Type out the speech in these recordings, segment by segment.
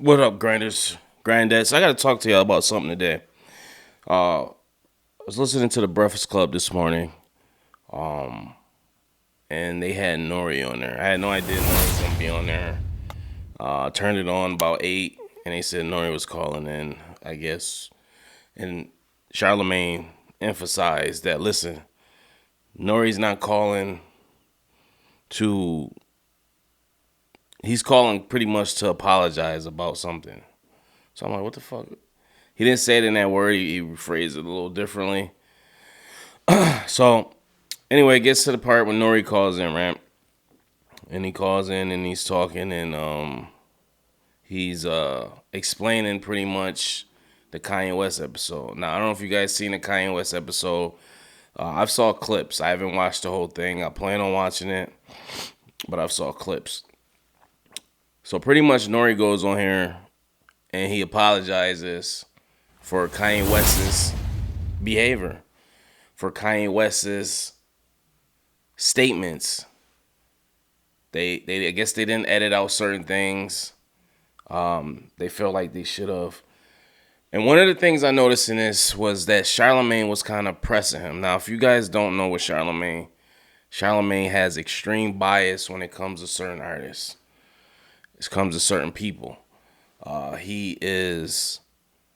What up, granders, granddad's? I got to talk to y'all about something today. I was listening to the Breakfast Club this morning, and they had Nore on there. I had no idea Nore was gonna be on there. Turned it on about 8, and they said Nore was calling in, I guess. And Charlemagne emphasized that, listen, Nore's not calling to. He's calling pretty much to apologize about something. So I'm like, what the fuck? He didn't say it in that word. He rephrased it a little differently. So anyway, it gets to the part when Nori calls in, right? And he calls in and he's talking and he's explaining pretty much the Kanye West episode. Now I don't know if you guys seen the Kanye West episode. I've saw clips. I haven't watched the whole thing. I plan on watching it, but I've saw clips. So pretty much Nori goes on here and he apologizes for Kanye West's behavior, for Kanye West's statements. They I guess they didn't edit out certain things. They felt like they should have. And one of the things I noticed in this was that Charlemagne was kind of pressing him. Now, if you guys don't know what Charlemagne has extreme bias when it comes to certain artists. It comes to certain people. He is,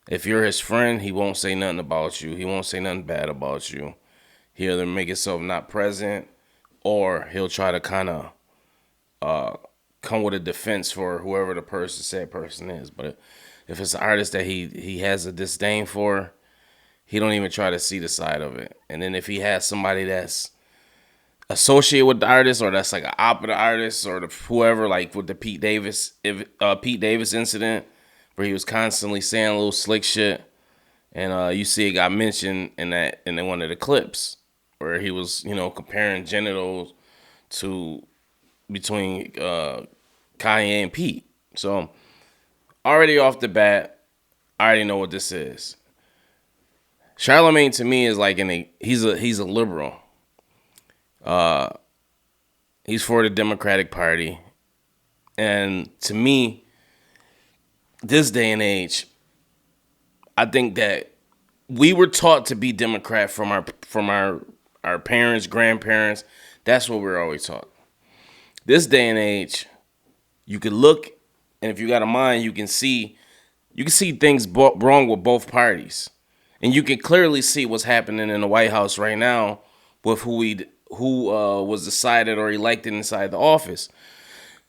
if you're his friend, he won't say nothing about you. He won't say nothing bad about you. He'll either make himself not present or he'll try to kind of come with a defense for whoever the said person is. But if it's an artist that he has a disdain for, he don't even try to see the side of it. And then if he has somebody that's associated with the artist or that's like an opera artist or whoever, like with the Pete Davis incident where he was constantly saying a little slick shit, and you see it got mentioned in one of the clips where he was comparing genitals to between Kanye and Pete. So already off the bat, I already know what this is. Charlemagne to me is like he's a liberal. He's for the Democratic Party. And to me, this day and age, I think that we were taught to be Democrat from our parents, grandparents. That's what we're always taught. This day and age, you could look, and if you got a mind, you can see things wrong with both parties. And you can clearly see what's happening in the White House right now with who was decided or elected inside the office.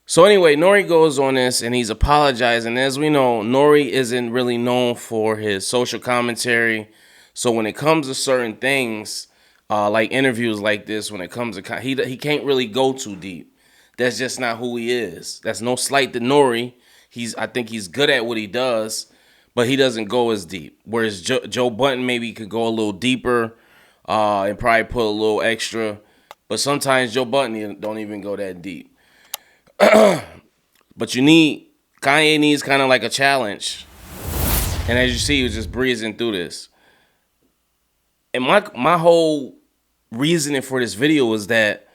So anyway, Nore goes on this and he's apologizing. As we know, Nore isn't really known for his social commentary. So when it comes to certain things, like interviews like this, when it comes to he can't really go too deep. That's just not who he is. That's no slight to Nore. I think he's good at what he does, but he doesn't go as deep. Whereas Joe Budden maybe could go a little deeper and probably put a little extra. But sometimes Joe Budden don't even go that deep. But Kanye needs kind of like a challenge. And as you see, he was just breezing through this. And my whole reasoning for this video was that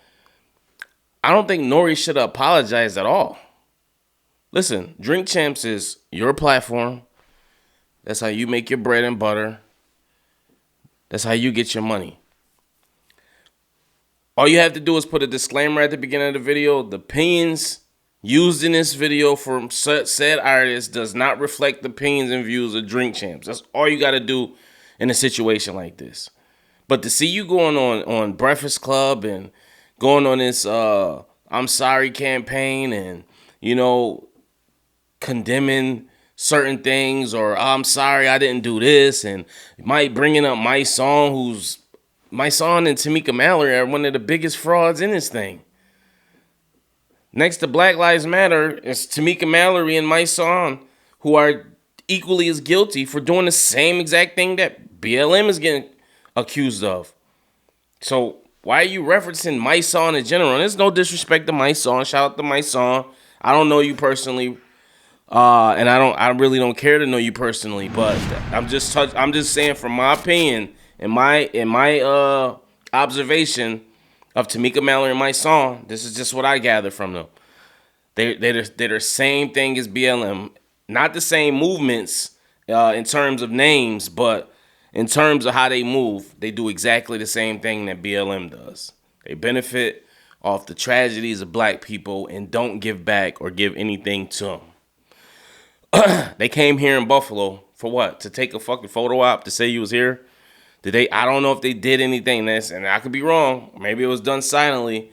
I don't think Nore should have apologized at all. Listen, Drink Champs is your platform. That's how you make your bread and butter. That's how you get your money. All you have to do is put a disclaimer at the beginning of the video. The opinions used in this video from said artist does not reflect the opinions and views of Drink Champs. That's all you got to do in a situation like this. But to see you going on Breakfast Club and going on this I'm sorry campaign and, condemning certain things or I'm sorry I didn't do this and bringing up my song and Tamika Mallory are one of the biggest frauds in this thing. Next to Black Lives Matter is Tamika Mallory and my song, who are equally as guilty for doing the same exact thing that BLM is getting accused of. So why are you referencing my song in general? And there's no disrespect to my song. Shout out to my song. I don't know you personally, and I really don't care to know you personally. But I'm just saying from my opinion. In my observation of Tamika Mallory and my song, this is just what I gather from them. They're the same thing as BLM. Not the same movements in terms of names, but in terms of how they move, they do exactly the same thing that BLM does. They benefit off the tragedies of black people and don't give back or give anything to them. They came here in Buffalo for what? To take a fucking photo op to say you was here? Did they? I don't know if they did anything this, and I could be wrong. Maybe it was done silently.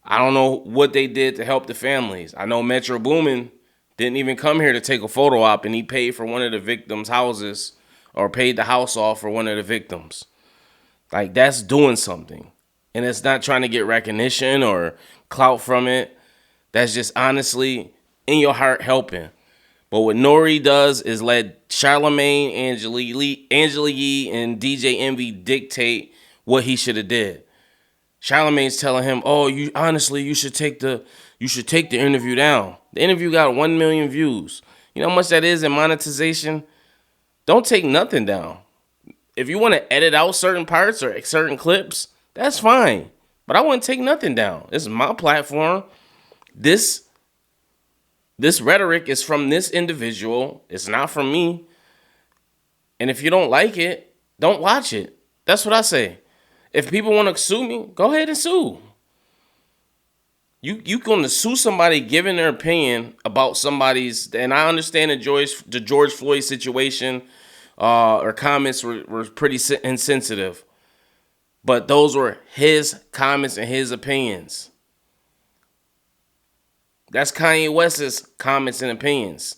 I don't know what they did to help the families. I know Metro Boomin didn't even come here to take a photo op, and he paid for one of the victims' houses or paid the house off for one of the victims. Like, that's doing something. And it's not trying to get recognition or clout from it. That's just honestly in your heart helping. But what Nore does is let Charlamagne, Angela Yee, and DJ Envy dictate what he should have did. Charlamagne's telling him, "Oh, you should take the interview down." The interview got 1 million views. You know how much that is in monetization? Don't take nothing down. If you want to edit out certain parts or certain clips, that's fine. But I wouldn't take nothing down. This is my platform. This rhetoric is from this individual. It's not from me. And if you don't like it, don't watch it. That's what I say. If people want to sue me, go ahead and sue. You going to sue somebody giving their opinion about somebody's, and I understand the George Floyd situation or comments were pretty insensitive. But those were his comments and his opinions. That's Kanye West's comments and opinions.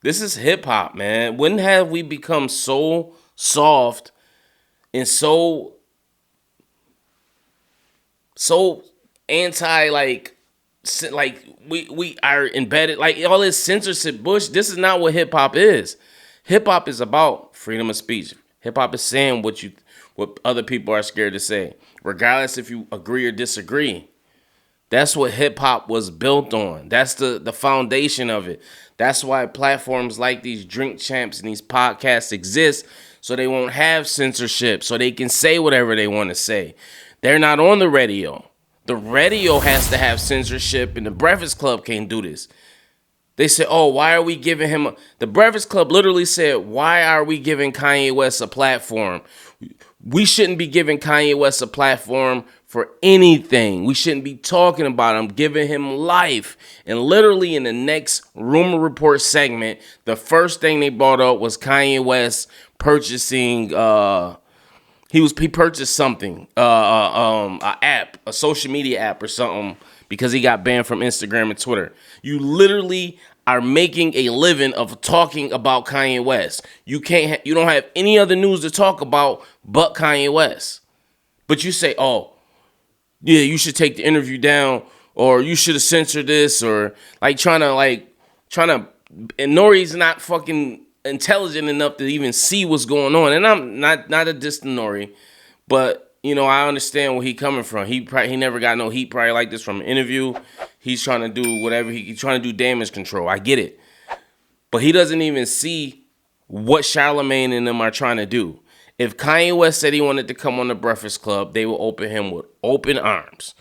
This is hip hop, man. Wouldn't have we become so soft and so anti, like we are embedded, like all this censorship bush. This is not what hip hop is. Hip hop is about freedom of speech. Hip hop is saying what other people are scared to say, regardless if you agree or disagree. That's what hip hop was built on. That's the foundation of it. That's why platforms like these Drink Champs and these podcasts exist, so they won't have censorship, so they can say whatever they want to say. They're not on the radio. The radio has to have censorship, and the Breakfast Club can't do this. They said, "Oh, why are we giving him The Breakfast Club literally said, "Why are we giving Kanye West a platform? We shouldn't be giving Kanye West a platform for anything. We shouldn't be talking about him, giving him life." And literally in the next rumor report segment, the first thing they brought up was Kanye West purchasing he purchased something, a social media app or something, because he got banned from Instagram and Twitter. You literally are making a living of talking about Kanye West. You don't have any other news to talk about but Kanye West. But you say, "Oh, yeah, you should take the interview down, or you should have censored this," or trying to, and Nore's not fucking intelligent enough to even see what's going on. And I'm not a diss to Nore, but I understand where he coming from. He never got no heat probably like this from an interview. He's trying to do whatever he's trying to do, damage control. I get it, but he doesn't even see what Charlamagne and them are trying to do. If Kanye West said he wanted to come on the Breakfast Club, they would open him with open arms.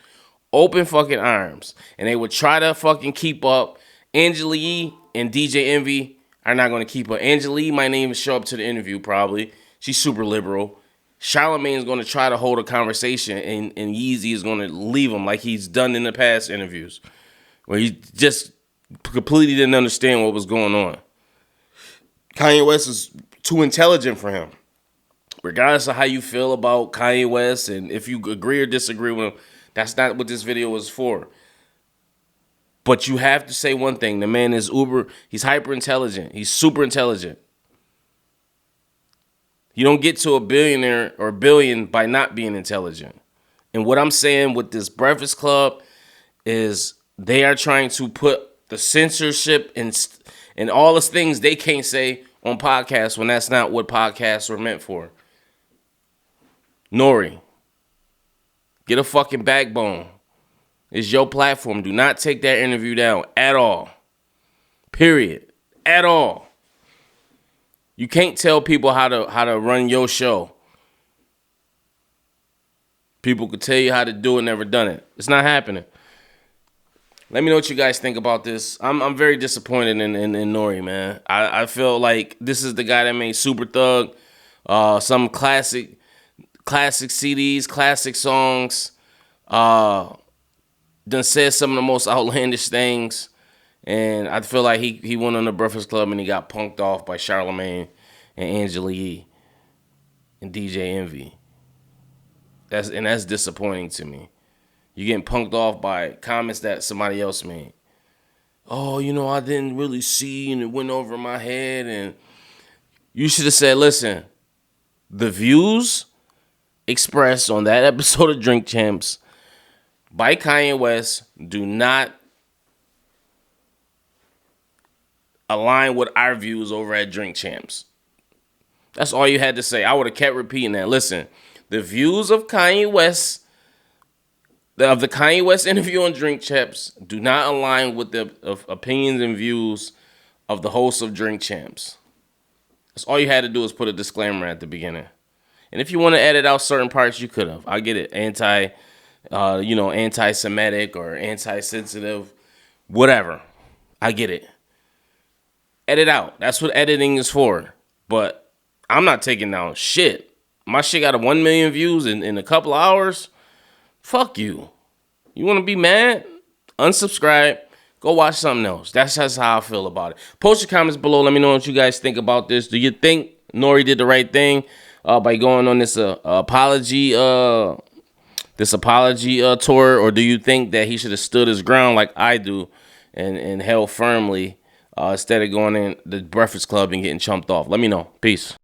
Open fucking arms. And they would try to fucking keep up. Angela Yee and DJ Envy are not going to keep up. Angela Yee might not even show up to the interview probably. She's super liberal. Charlamagne is going to try to hold a conversation, and Yeezy is going to leave him like he's done in the past interviews, where he just completely didn't understand what was going on. Kanye West is too intelligent for him. Regardless of how you feel about Kanye West, and if you agree or disagree with him, that's not what this video was for. But you have to say one thing. The man is he's hyper intelligent. He's super intelligent. You don't get to a billionaire or billion by not being intelligent. And what I'm saying with this Breakfast Club is they are trying to put the censorship and all the things they can't say on podcasts when that's not what podcasts are meant for. Nore, get a fucking backbone. It's your platform. Do not take that interview down at all. Period. At all. You can't tell people how to run your show. People could tell you how to do it, never done it. It's not happening. Let me know what you guys think about this. I'm very disappointed in Nore, man. I feel like this is the guy that made Super Thug, some classic CDs, classic songs. Done said some of the most outlandish things, and I feel like he went on the Breakfast Club and he got punked off by Charlamagne and Angela Yee and DJ Envy. That's disappointing to me. You getting punked off by comments that somebody else made. Oh, I didn't really see and it went over my head. And you should have said, listen, the views expressed on that episode of Drink Champs by Kanye West do not align with our views over at Drink Champs. That's all you had to say. I would have kept repeating that. Listen, the views of Kanye West, of the Kanye West interview on Drink Champs, do not align with the opinions and views of the hosts of Drink Champs. That's all you had to do is put a disclaimer at the beginning. And if you want to edit out certain parts, you could have. I get it. Anti-Semitic or anti-sensitive, whatever. I get it. Edit out. That's what editing is for. But I'm not taking down shit. My shit got 1 million views in a couple of hours. Fuck you. You want to be mad? Unsubscribe. Go watch something else. That's just how I feel about it. Post your comments below. Let me know what you guys think about this. Do you think Nore did the right thing by going on this apology tour, or do you think that he should have stood his ground like I do and held firmly instead of going in the Breakfast Club and getting chumped off? Let me know. Peace.